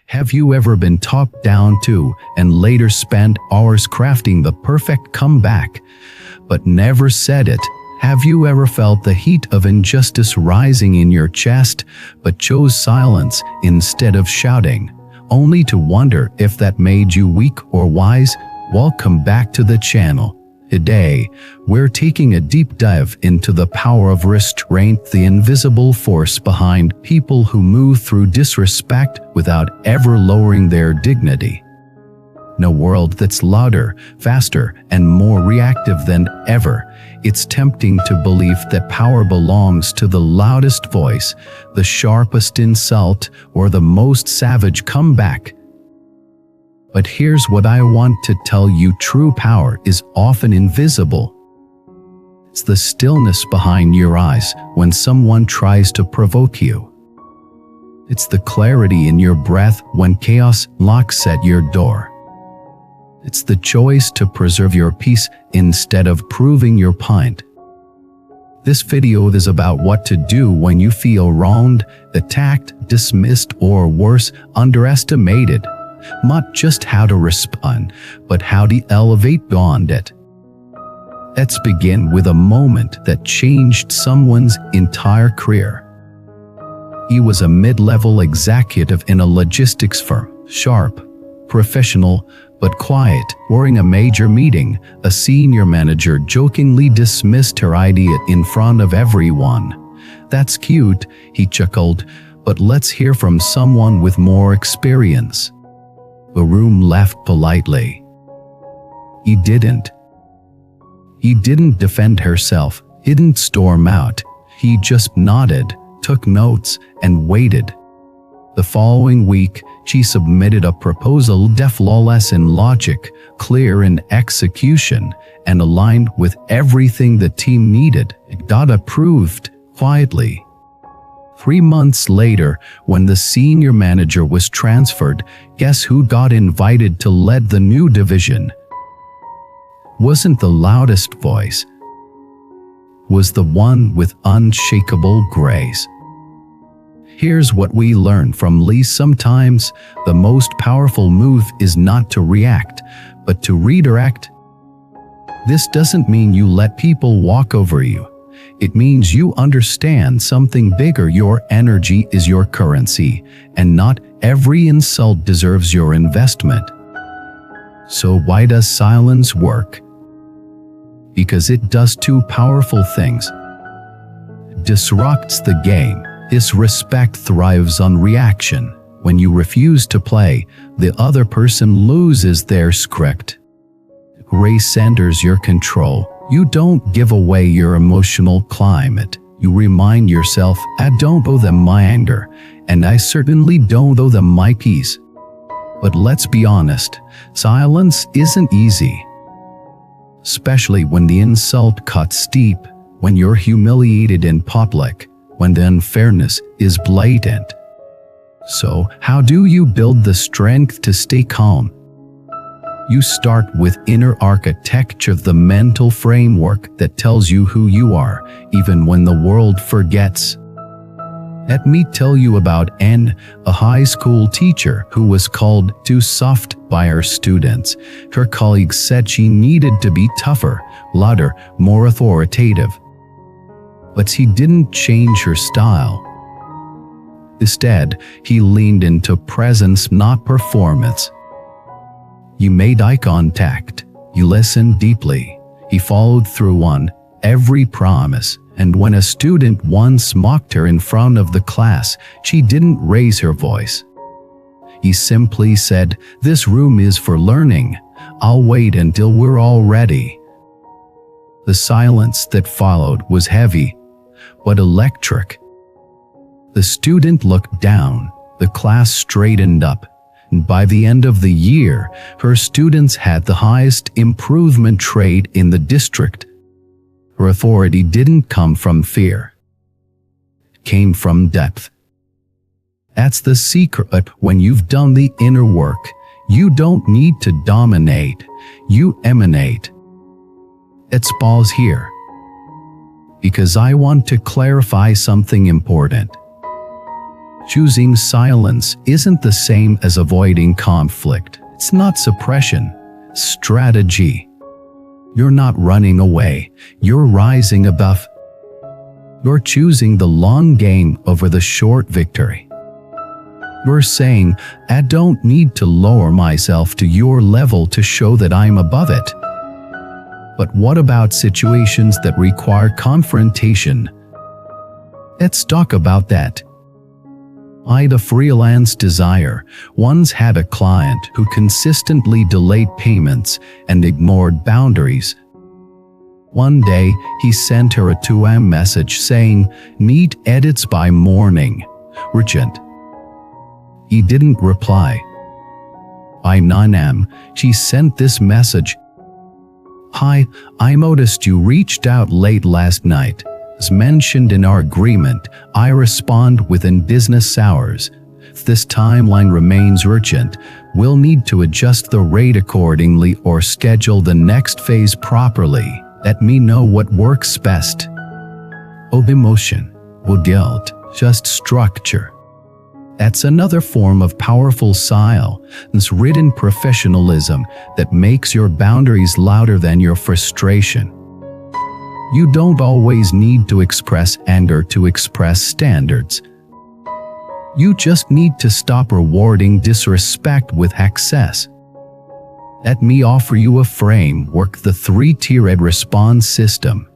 Have you ever been talked down to and later spent hours crafting the perfect comeback, but never said it? Have you ever felt the heat of injustice rising in your chest, but chose silence instead of shouting, only to wonder if that made you weak or wise? Welcome back to the channel. Today, we're taking a deep dive into the power of restraint, the invisible force behind people who move through disrespect without ever lowering their dignity. In a world that's louder, faster, and more reactive than ever, it's tempting to believe that power belongs to the loudest voice, the sharpest insult, or the most savage comeback. But here's what I want to tell you: true power is often invisible. It's the stillness behind your eyes when someone tries to provoke you. It's the clarity in your breath when chaos knocks at your door. It's the choice to preserve your peace instead of proving your point. This video is about what to do when you feel wronged, attacked, dismissed, or worse, underestimated. Not just how to respond, but how to elevate beyond it. Let's begin with a moment that changed someone's entire career. He was a mid-level executive in a logistics firm, sharp, professional, but quiet. During a major meeting, a senior manager jokingly dismissed her idea in front of everyone. "That's cute," he chuckled, "but let's hear from someone with more experience." The room laughed politely. He didn't defend herself, he didn't storm out. He just nodded, took notes, and waited. The following week, she submitted a proposal flawless in logic, clear in execution, and aligned with everything the team needed. It got approved quietly. 3 months later, when the senior manager was transferred, guess who got invited to lead the new division? Wasn't the loudest voice. Was the one with unshakable grace. Here's what we learn from Lee: sometimes the most powerful move is not to react, but to redirect. This doesn't mean you let people walk over you. It means you understand something bigger. Your energy is your currency, and not every insult deserves your investment. So why does silence work? Because it does two powerful things. It disrupts the game. Disrespect thrives on reaction. When you refuse to play, the other person loses their script. Grace centers your control. You don't give away your emotional climate. You remind yourself, I don't owe them my anger, and I certainly don't owe them my peace. But let's be honest, silence isn't easy. Especially when the insult cuts deep, when you're humiliated in public, when the unfairness is blatant. So, how do you build the strength to stay calm? You start with inner architecture, the mental framework that tells you who you are, even when the world forgets. Let me tell you about Anne, a high school teacher who was called too soft by her students. Her colleagues said she needed to be tougher, louder, more authoritative. But he didn't change her style. Instead, he leaned into presence, not performance. He made eye contact. He listened deeply. He followed through on every promise. And when a student once mocked her in front of the class, she didn't raise her voice. He simply said, "This room is for learning. I'll wait until we're all ready." The silence that followed was heavy, but electric. The student looked down. The class straightened up. And by the end of the year, her students had the highest improvement rate in the district. Her authority didn't come from fear. It came from depth. That's the secret. When you've done the inner work, you don't need to dominate. You emanate. Let's pause here, because I want to clarify something important. Choosing silence isn't the same as avoiding conflict. It's not suppression, strategy. You're not running away, you're rising above. You're choosing the long game over the short victory. You're saying, I don't need to lower myself to your level to show that I'm above it. But what about situations that require confrontation? Let's talk about that. I had a freelance desire. Once had a client who consistently delayed payments and ignored boundaries. One day, he sent her a 2 a.m. message saying, "Need edits by morning. Urgent." He didn't reply. By 9 a.m., she sent this message. "Hi, I noticed you reached out late last night. As mentioned in our agreement, I respond within business hours. If this timeline remains urgent, we'll need to adjust the rate accordingly or schedule the next phase properly. Let me know what works best." Oh, emotion, or guilt, just structure. That's another form of powerful silence, written professionalism that makes your boundaries louder than your frustration. You don't always need to express anger to express standards. You just need to stop rewarding disrespect with access. Let me offer you a framework, the 3-tiered response system.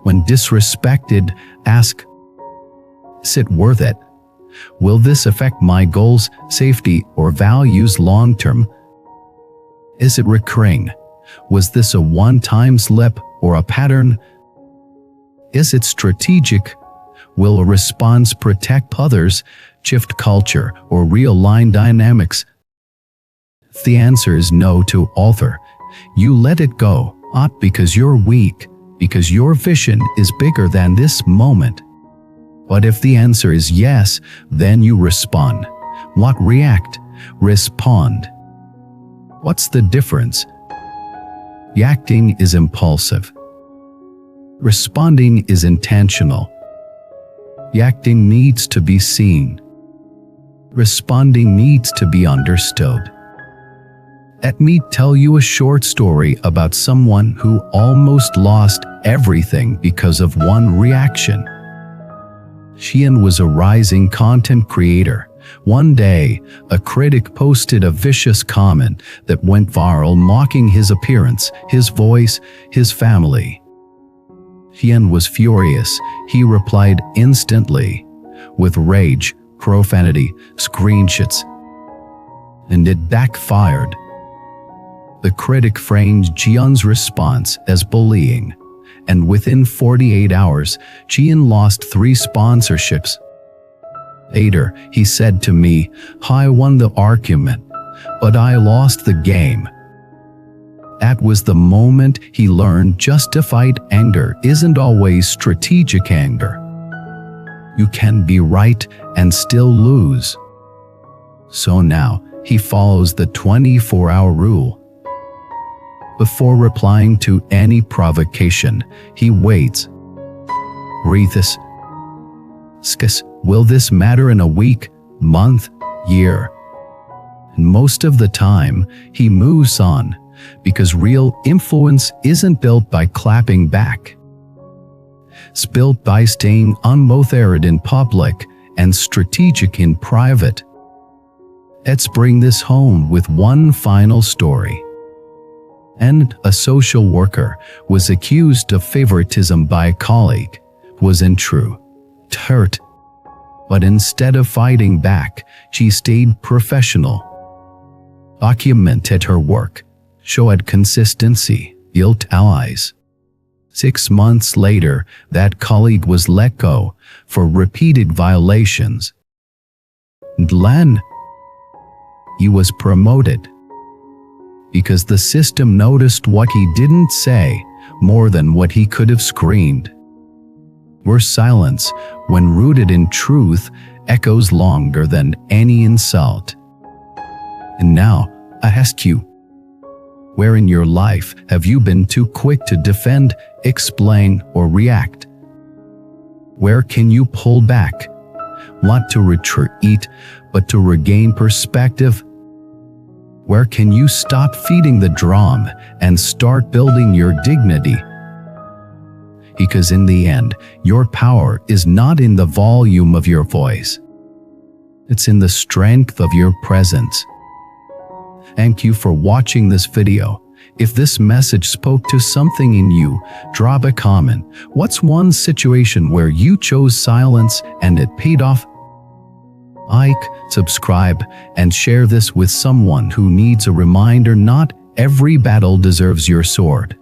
When disrespected, ask, is it worth it? Will this affect my goals, safety, or values long-term? Is it recurring? Was this a one-time slip or a pattern? Is it strategic? Will a response protect others, shift culture, or realign dynamics? If the answer is no to author, you let it go, not because you're weak, because your vision is bigger than this moment. But if the answer is yes, then you respond. Not react, respond. What's the difference? Reacting is impulsive. Responding is intentional. Reacting needs to be seen. Responding needs to be understood. Let me tell you a short story about someone who almost lost everything because of one reaction. Xian was a rising content creator. One day, a critic posted a vicious comment that went viral, mocking his appearance, his voice, his family. Xian was furious. He replied instantly, with rage, profanity, screenshots. And it backfired. The critic framed Xian's response as bullying, and within 48 hours, Xian lost 3 sponsorships. Later, he said to me, "I won the argument, but I lost the game." That was the moment he learned justified anger isn't always strategic anger. You can be right and still lose. So now, he follows the 24-hour rule. Before replying to any provocation, he waits. Breathes. Asks, will this matter in a week, month, year? And most of the time, he moves on, because real influence isn't built by clapping back. It's built by staying unbothered in public and strategic in private. Let's bring this home with one final story. And a social worker was accused of favoritism by a colleague. Wasn't true. It hurt. But instead of fighting back, she stayed professional. Documented her work. Showed consistency. Built allies. 6 months later, that colleague was let go for repeated violations. And then, he was promoted. Because the system noticed what he didn't say more than what he could have screamed. Where silence, when rooted in truth, echoes longer than any insult. And now, I ask you, where in your life have you been too quick to defend, explain, or react? Where can you pull back? not to retreat, but to regain perspective? Where can you stop feeding the drum and start building your dignity? Because in the end, your power is not in the volume of your voice. It's in the strength of your presence. Thank you for watching this video. If this message spoke to something in you, drop a comment. What's one situation where you chose silence and it paid off? Like, subscribe, and share this with someone who needs a reminder not every battle deserves your sword.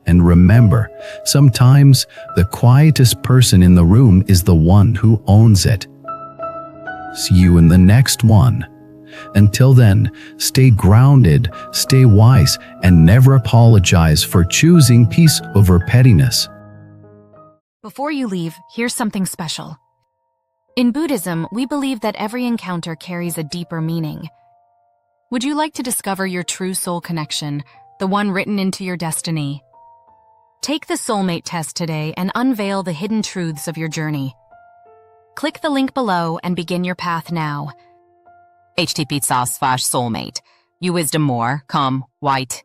And remember, sometimes the quietest person in the room is the one who owns it. See you in the next one. Until then, stay grounded, stay wise, and never apologize for choosing peace over pettiness. Before you leave, here's something special. In Buddhism, we believe that every encounter carries a deeper meaning. Would you like to discover your true soul connection, the one written into your destiny? Take the Soulmate Test today and unveil the hidden truths of your journey. Click the link below and begin your path now. http://soulmate. You wisdom more, come, white.